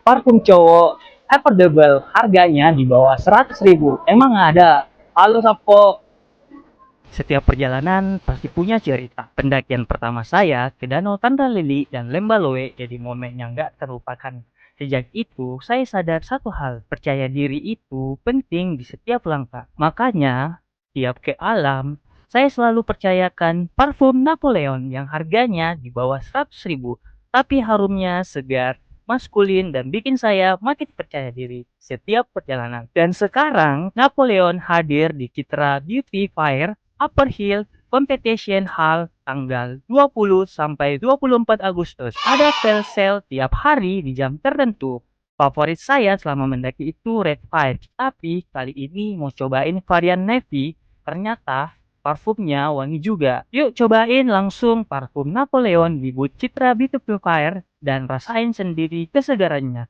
Parfum cowok affordable, harganya di bawah 100.000. Emang ada? Halo Sapo. Setiap perjalanan pasti punya cerita. Pendakian pertama saya ke Danau Lili dan Lembaloe jadi momen yang gak terlupakan. Sejak itu, saya sadar satu hal, percaya diri itu penting di setiap langkah. Makanya, tiap ke alam, saya selalu percayakan parfum Napoleon yang harganya di bawah 100.000, tapi harumnya segar, maskulin, dan bikin saya makin percaya diri setiap perjalanan. Dan sekarang, Napoleon hadir di Citra Beauty Fair Upper Hill Competition Hall tanggal 20 sampai 24 Agustus. Ada sale tiap hari di jam tertentu. Favorit saya selama mendaki itu Red Five, tapi kali ini mau cobain varian Navy. Ternyata parfumnya wangi juga. Yuk cobain langsung parfum Napoleon di booth Citra Beauty Fair dan rasain sendiri kesegarannya.